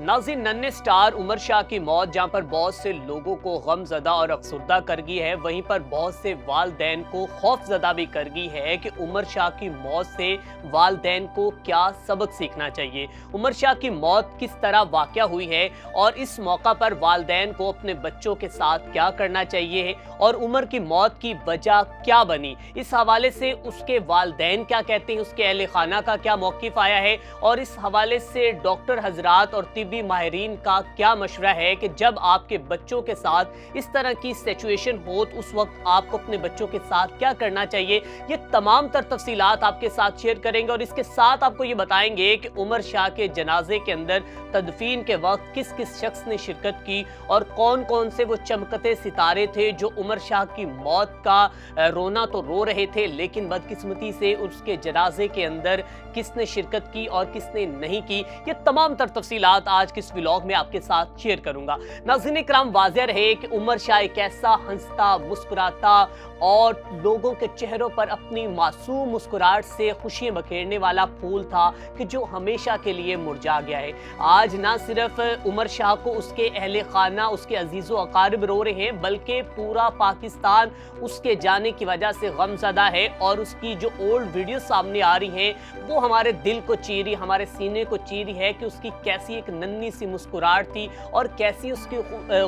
नाज़रीन, नन्हे स्टार उमर शाह की मौत जहां पर बहुत से लोगों को गमज़दा और अफसुर्दा कर गई है, वहीं पर बहुत से वालदैन को खौफज़दा भी कर गई है कि उमर शाह की मौत से वालदैन को क्या सबक सीखना चाहिए। उमर शाह की मौत किस तरह वाक़या हुई है और इस मौका पर वालदैन को अपने बच्चों के साथ क्या करना चाहिए और उमर की मौत की वजह क्या बनी, इस हवाले से उसके वालदैन क्या कहते हैं, उसके अहले खाना का क्या मौक़िफ़ आया है और इस हवाले से डॉक्टर हजरात और तिब्बी माहिरीन का क्या मशवरा है कि जब आपके बच्चों के साथ इस तरह की सिचुएशन हो तो उस वक्त आपको अपने बच्चों के साथ क्या करना चाहिए। ये तमाम तर तफसीलात आपके साथ शेयर करेंगे और इसके साथ आपको ये बताएंगे कि उमर शाह के जनाजे के अंदर तदफीन के वक्त किस किस शख्स ने शिरकत की और कौन कौन से वो चमकते सितारे थे जो उमर शाह की मौत का रोना तो रो रहे थे, लेकिन बदकिस्मती से उसके जनाजे के अंदर किसने शिरकत की और किसने नहीं की। ये तमाम तर तफसीलात आज के इस व्लॉग में आपके साथ शेयर करूंगा। नाज़रीन इकराम, वाज़ेह रहे कि उमर शाह एक ऐसा हंसता मुस्कुराता और लोगों के चेहरों पर अपनी मासूम मुस्कुराहट से खुशियां बखेरने वाला फूल था कि जो हमेशा के लिए मुरझा गया है। आज ना सिर्फ उमर शाह को उसके अहले खाना, उसके अजीज़ो अकारिब रो रहे हैं, बल्कि पूरा पाकिस्तान उसके जाने की वजह से गमज़दा है और उसकी जो ओल्ड वीडियो सामने आ रही हैं वो हमारे दिल को चीरी, हमारे सीने को चीरी है कि उसकी कैसी एक नन्ही सी मुस्कुराहट थी और कैसी उसकी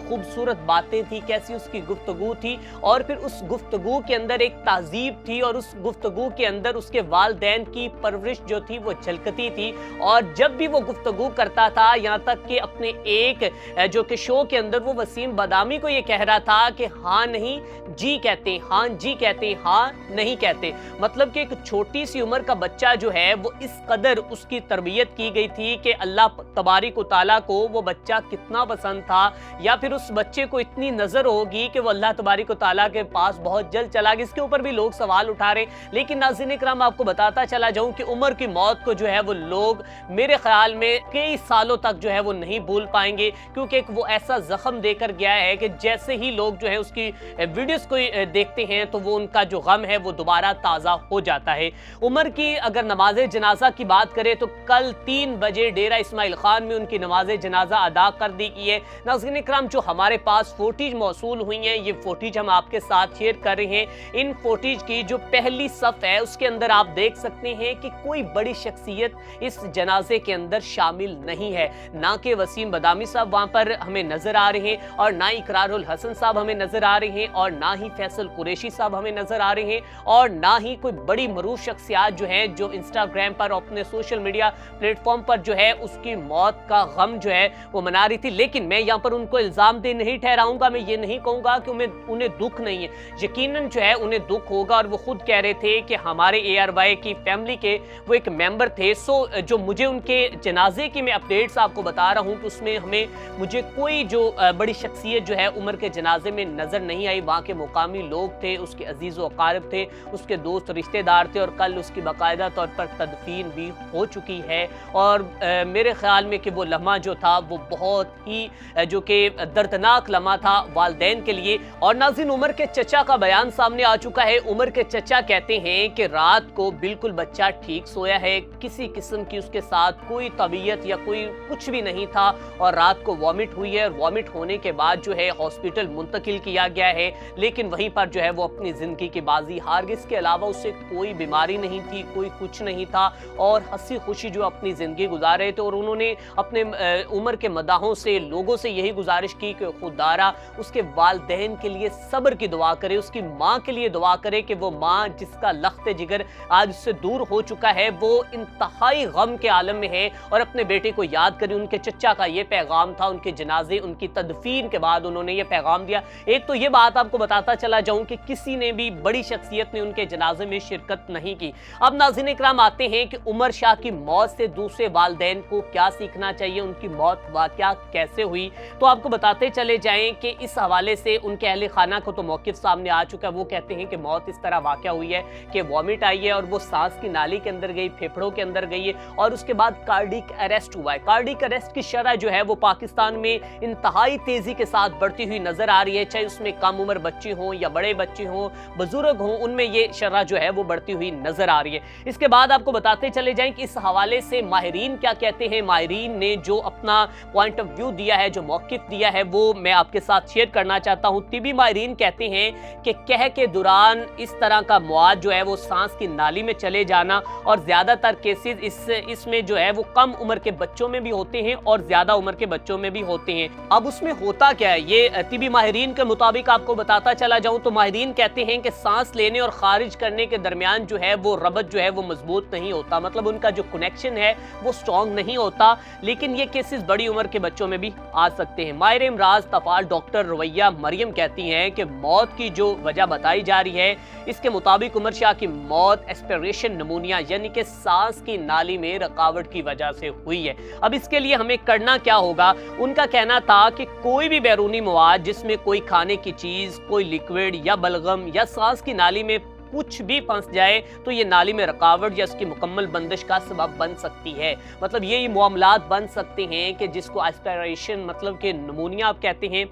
खूबसूरत बातें थी, कैसी उसकी गुफ्तगू थी और फिर उस गुफ्तगू के अंदर एक तहजीब थी और उस गुफ्तगू के अंदर उसके वालदैन की परवरिश जो थी वो झलकती थी। और जब भी वो गुफ्तगू करता था, यहाँ तक कि अपने एक जो कि शो के अंदर वो वसीम बदामी को ये कह रहा था कि हाँ नहीं जी कहते, हाँ जी कहते, हाँ नहीं कहते। मतलब कि एक छोटी सी उम्र का बच्चा जो है वो इस कदर उसकी तरबियत की गई थी कि अल्लाह तबारिक व तआला को वो बच्चा कितना पसंद था, या फिर उस बच्चे को इतनी नजर होगी कि वो अल्लाह तबारिक व तआला के पास बहुत जल्द चला गया। इसके ऊपर भी लोग सवाल उठा रहे। लेकिन नाज़रीन इकराम, आपको बताता चला जाऊं कि उमर की मौत को जो है वो लोग मेरे ख्याल में कई सालों तक जो है वो नहीं भूल पाएंगे, क्योंकि एक वो ऐसा जख्म देकर गया है कि जैसे ही लोग जो है उसकी वीडियोस को देखते हैं तो वो उनका जो गम है वो दोबारा ताज़ा हो जाता है। उमर की अगर नमाज जनाजा की बात करें तो कल 3 बजे डेरा इस्माइल खान में उनकी नमाज जनाजा अदा कर दी गई है। नाज़रीन इकराम, जो हमारे पास फुटेज मौसूल हुई हैं, ये फुटेज हम आपके साथ शेयर कर रहे हैं। इन फुटेज की जो पहली सफ है उसके अंदर आप देख सकते हैं कि कोई बड़ी शख्सियत इस जनाजे के अंदर शामिल नहीं है। ना कि वसीम बदामी साहब वहां पर हमें नजर आ रहे हैं और ना इकरारुल हसन साहब हमें नजर आ रहे हैं और ना ही फैसल कुरैशी साहब हमें नजर आ रहे हैं और ना ही कोई बड़ी मरूफ शख्सियत जो है जो इंस्टाग्राम पर अपने सोशल मीडिया प्लेटफॉर्म पर जो है उसकी मौत का गम जो है वो मना रही थी। लेकिन मैं यहाँ पर उनको इल्जाम दे नहीं ठहराऊंगा, मैं ये नहीं कहूंगा कि उन्हें दुख नहीं है। यकीनन जो है उन्हें दुख होगा और वो खुद कह रहे थे कि हमारे ARY की फैमिली के वो एक मेंबर थे। सो जो मुझे उनके जनाजे की मैं अपडेट्स आपको बता रहा हूँ कि उसमें मुझे कोई जो बड़ी शख्सियत जो है उमर के जनाजे में नजर नहीं आई। वहाँ के मुकामी लोग थे, उसके अजीज़ व अकारिब थे, उसके दोस्त रिश्तेदार थे और कल उसकी बाकायदा तौर पर तदफीन भी हो चुकी है। और मेरे ख्याल में कि वो लम्हा जो था वो बहुत ही जो कि दर्दनाक लम्हा था वालदैन के लिए। और नाज़रीन, उमर के चचा का बयान सामने आ चुका है। उमर के चचा कहते हैं कि रात को बिल्कुल बच्चा ठीक सोया है, किसी किस्म की उसके साथ कोई तबीयत या कोई कुछ भी नहीं था और रात को वॉमिट हुई है और वॉमिट होने के बाद जो है हॉस्पिटल मुंतकिल किया गया है, लेकिन वहीं पर जो है वो अपनी जिंदगी की बाजी हार गई। इसके अलावा उससे कोई बीमारी नहीं थी, कोई कुछ नहीं था और हंसी खुशी जो अपनी जिंदगी गुजार रहे थे। और उन्होंने अपने उमर के मदाहों से लोगों से यही गुजारिश की कि खुदारा उसके वालदैन के लिए सब्र की दुआ करे, उसकी माँ के लिए दुआ करे कि वो माँ जिसका लख्त जिगर आज उससे दूर हो चुका है वो इंतहाई गम के आलम में है और अपने बेटे को याद करे। उनके चचा का ये पैगाम था, उनके जनाजे उनकी तदफीन के बाद उन्होंने ये पैगाम दिया। एक तो ये बात आपको बताता चला जाऊं कि किसी ने भी बड़ी शख्सियत ने उनके जनाजे में शिरकत नहीं की। अब नाज़रीन इकराम, आते हैं कि उमर शाह की मौत से दूसरे वालदैन को क्या सीखना चाहिए, उनकी मौत वाकया कैसे हुई। तो आपको बताते चले जाएं कि इस हवाले से उनके अहले खाना को तो मौक़िफ़ सामने आ चुका है। वो कहते हैं कि मौत इस तरह वाक़या हुई है कि वॉमिट आई है और वो सांस की नाली के अंदर गई, फेफड़ों के अंदर गई है और उसके बाद कार्डिक अरेस्ट हुआ है। कार्डिक अरेस्ट की शरह जो है वो पाकिस्तान में इंतहाई तेजी के साथ बढ़ती हुई नजर आ रही है, चाहे उसमें कम उम्र बच्चे हों या बड़े बच्चे हों, बुजुर्ग हों, उनमें ये शरह जो है वो बढ़ती हुई नजर आ रही है। इसके बाद आपको बताते चले जाएं कि इस हवाले से माहिरीन क्या कहते हैं। माहिरीन ने जो अपना पॉइंट ऑफ व्यू दिया है, जो मौकिफ दिया है, वो मैं आपके साथ शेयर करना चाहता हूं। तिबी माहिरीन कहते हैं कि कह के दौरान इस तरह का मवाद जो है वो सांस की नाली में चले जाना और ज्यादातर केसेस इसमें जो है वो कम उम्र के बच्चों में भी होते हैं और ज्यादा उम्र के बच्चों में भी होते हैं। अब उसमें होता क्या है, ये तिबी माहिरीन के मुताबिक आपको बताता चला जाऊं तो माहिरीन कहते हैं कि सांस लेने और खारिज करने के दरमियान जो है वो रबत जो है वो मजबूत नहीं होता, मतलब उनका जो कनेक्शन है वो स्ट्रॉन्ग नहीं होता। लेकिन ये केसेस बड़ी उम्र के बच्चों में भी आ सकते हैं। माहिर इमराज तफाल डॉक्टर रुवैया मरियम कहती हैं कि मौत की जो वजह बताई जा रही है, इसके मुताबिक उमर शाह की मौत एस्पिरेशन निमोनिया यानी कि सांस की नाली में रुकावट की वजह से हुई है। अब इसके लिए हमें करना क्या होगा? उनका कहना था कि कोई भी बैरूनी मवाद जिसमें कोई खाने की चीज, कोई लिक्विड या बलगम या सांस की नाली में कुछ भी फंस जाए तो ये नाली में रुकावट या उसकी मुकम्मल बंदिश का सबब बन सकती है। मतलब ये मामलात बन सकते हैं कि जिसको एस्पिरेशन मतलब कि निमोनिया आप कहते हैं,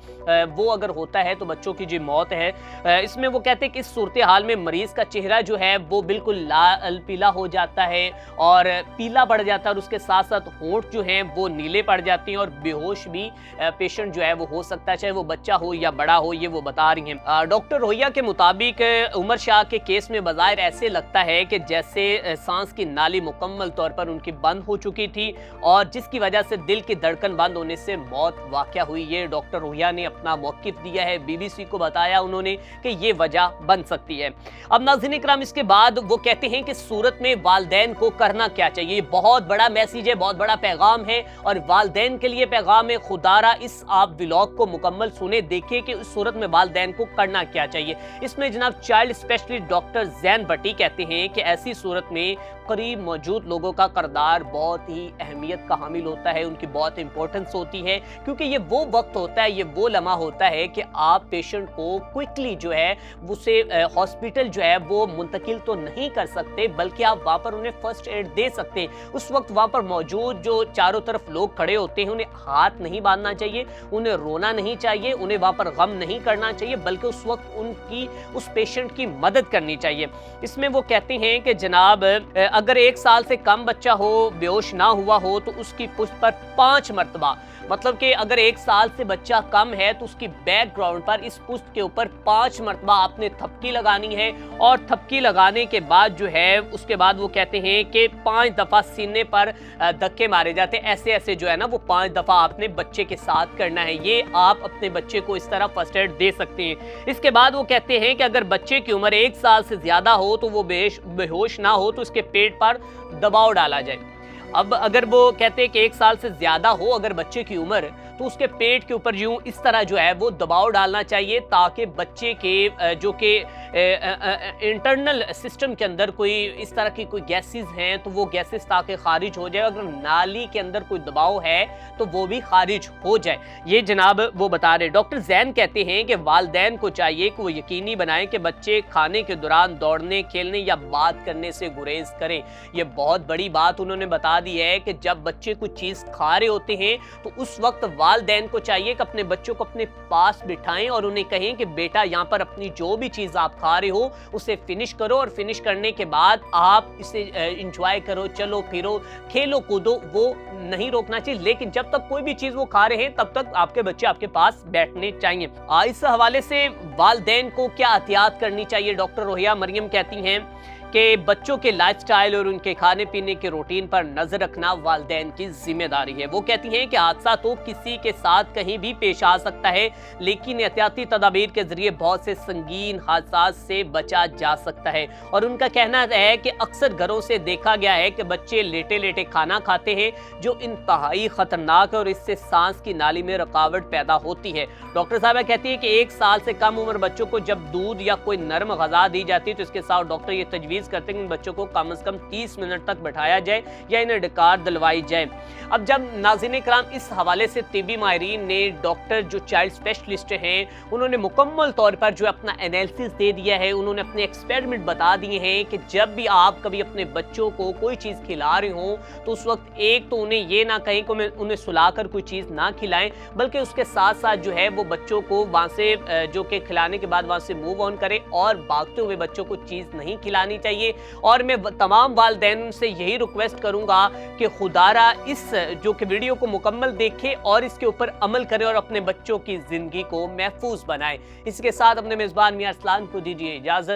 वो अगर होता है तो बच्चों की जो मौत है। इसमें वो कहते हैं कि इस सूरत हाल में मरीज का चेहरा जो है वो बिल्कुल लाल पीला हो जाता है और पीला पड़ जाता है और उसके साथ साथ होंठ जो हैं वो नीले पड़ जाते हैं और बेहोश भी पेशेंट जो है वो हो सकता है, चाहे वो बच्चा हो या बड़ा हो, ये वो बता रही हैं। डॉक्टर रोहिया के मुताबिक उमर शाह के केस में बज़ाहिर ऐसे लगता है कि जैसे सांस की नाली मुकम्मल तौर पर उनकी बंद हो चुकी थी और जिसकी वजह से दिल की धड़कन बंद होने से मौत वाक़या हुई। ये डॉक्टर रोहिया ने अपना मौक़िफ़ दिया है, BBC को बताया उन्होंने कि ये वजह बन सकती है। अब नाज़रीन इकराम, इसके बाद वो कहते हैं कि सूरत में वालिदैन को करना क्या चाहिए। ये बहुत बड़ा मैसेज है, बहुत बड़ा पैगाम है और वालिदैन के लिए पैगाम है। खुदारा इस आप व्लॉग को मुकम्मल सुने, देखिए कि उस सूरत में वालिदैन को करना क्या चाहिए। इसमें जनाब चाइल्ड स्पेशलिस्ट डॉक्टर ज़ैन भट्टी कहते हैं कि ऐसी सूरत में करीब मौजूद लोगों का किरदार बहुत ही अहमियत का हामिल होता है, उनकी बहुत इंपॉर्टेंस होती है, क्योंकि ये वो वक्त होता है, ये वो लम्हा होता है कि आप पेशेंट को क्विकली जो है उसे हॉस्पिटल जो है वो मुंतकिल तो नहीं कर सकते, बल्कि आप वहाँ पर उन्हें फर्स्ट एड दे सकते हैं। उस वक्त वहाँ पर मौजूद जो चारों तरफ लोग खड़े होते हैं उन्हें हाथ नहीं बांधना चाहिए, उन्हें रोना नहीं चाहिए, उन्हें वहाँ पर गम नहीं करना चाहिए, बल्कि उस वक्त उनकी उस पेशेंट की मदद करनी चाहिए। इसमें वो कहते हैं कि जनाब अगर 1 साल से कम बच्चा हो, बेहोश ना हुआ हो, तो उसकी पुश्त पर 5 मरतबा, मतलब कि अगर 1 साल से बच्चा कम है तो उसकी बैकग्राउंड पर इस पुश्त के ऊपर 5 मरतबा आपने थपकी लगानी है और थपकी लगाने के बाद जो है उसके बाद वो कहते हैं कि 5 दफ़ा सीने पर धक्के मारे जाते हैं। ऐसे ऐसे जो है ना वो 5 दफ़ा आपने बच्चे के साथ करना है। ये आप अपने बच्चे को इस तरह फर्स्ट एड दे सकते हैं। इसके बाद वो कहते हैं कि अगर बच्चे की उम्र 1 साल से ज़्यादा हो तो वो बेहोश ना हो तो उसके पेट पर दबाव डाला जाए। अब अगर वो कहते हैं कि 1 साल से ज्यादा हो अगर बच्चे की उम्र, तो उसके पेट के ऊपर यूं इस तरह जो है वो दबाव डालना चाहिए ताकि बच्चे के जो कि इंटरनल सिस्टम के अंदर कोई इस तरह की कोई गैसेस हैं तो वो गैसेस ताकि खारिज हो जाए। अगर नाली के अंदर कोई दबाव है तो वो भी खारिज हो जाए। ये जनाब वो बता रहे। डॉक्टर जैन कहते हैं कि वालिदैन को चाहिए कि वो यकीनी बनाएं कि बच्चे खाने के दौरान दौड़ने, खेलने या बात करने से गुरेज करें। ये बहुत बड़ी बात उन्होंने बता दी है कि जब बच्चे कुछ चीज़ खा रहे होते हैं तो उस वक्त वालिदैन को चाहिए कि अपने बच्चों को अपने पास बिठाएं और उन्हें कहें कि बेटा यहाँ पर अपनी जो भी चीज़ आप खा रहे हो उसे फिनिश करो और फिनिश करने के बाद आप इसे एंजॉय करो, चलो फिरो, खेलो कूदो, वो नहीं रोकना चाहिए। लेकिन जब तक कोई भी चीज़ वो खा रहे हैं तब तक आपके बच्चे आपके पास बैठने चाहिए। इस हवाले से वालिदैन को क्या एहतियात करनी चाहिए, डॉक्टर रोहिया मरियम कहती हैं कि बच्चों के लाइफस्टाइल और उनके खाने पीने के रूटीन पर नजर रखना वालिदैन की जिम्मेदारी है। वो कहती हैं कि हादसा तो किसी के साथ कहीं भी पेश आ सकता है, लेकिन एहतियाती तदाबीर के जरिए बहुत से संगीन हादसा से बचा जा सकता है। और उनका कहना है कि अक्सर घरों से देखा गया है कि बच्चे लेटे लेटे खाना खाते हैं जो इंतहाई खतरनाक है और इससे सांस की नाली में रुकावट पैदा होती है। डॉक्टर साहबा कहती है कि 1 साल से कम उम्र बच्चों को जब दूध या कोई नरम गज़ा दी जाती है तो इसके साथ डॉक्टर ये तजवीज़ تجویز کرتے ہیں کہ ان بچوں کو کم از کم 30 منٹ تک بٹھایا جائے یا انہیں ڈکار دلوائی جائے۔ اب جب ناظرین کرام اس حوالے سے طبی ماہرین نے ڈاکٹر جو چائلڈ اسپیشلسٹ ہیں انہوں نے مکمل طور پر جو اپنا انالیسس دے دیا ہے، انہوں نے اپنے ایکسپیریمنٹ بتا دیے ہیں کہ جب بھی آپ کبھی اپنے بچوں کو کوئی چیز کھلا رہے ہوں تو اس وقت ایک تو انہیں یہ نہ کہیں کہ انہیں سلا کر کوئی چیز نہ کھلائیں، بلکہ اس کے ساتھ ساتھ جو ہے وہ بچوں کو وہاں سے جو کہ کھلانے کے بعد وہاں سے موو آن کرے، اور بھاگتے ہوئے بچوں کو چیز نہیں کھلانی چاہیے۔ اور میں تمام والدین سے یہی ریکویسٹ کروں گا کہ خدارا اس جو کہ ویڈیو کو مکمل دیکھیں اور اس کے اوپر عمل کریں اور اپنے بچوں کی زندگی کو محفوظ بنائیں۔ اس کے ساتھ اپنے میزبان میاں ارسلان کو دیجیے اجازت۔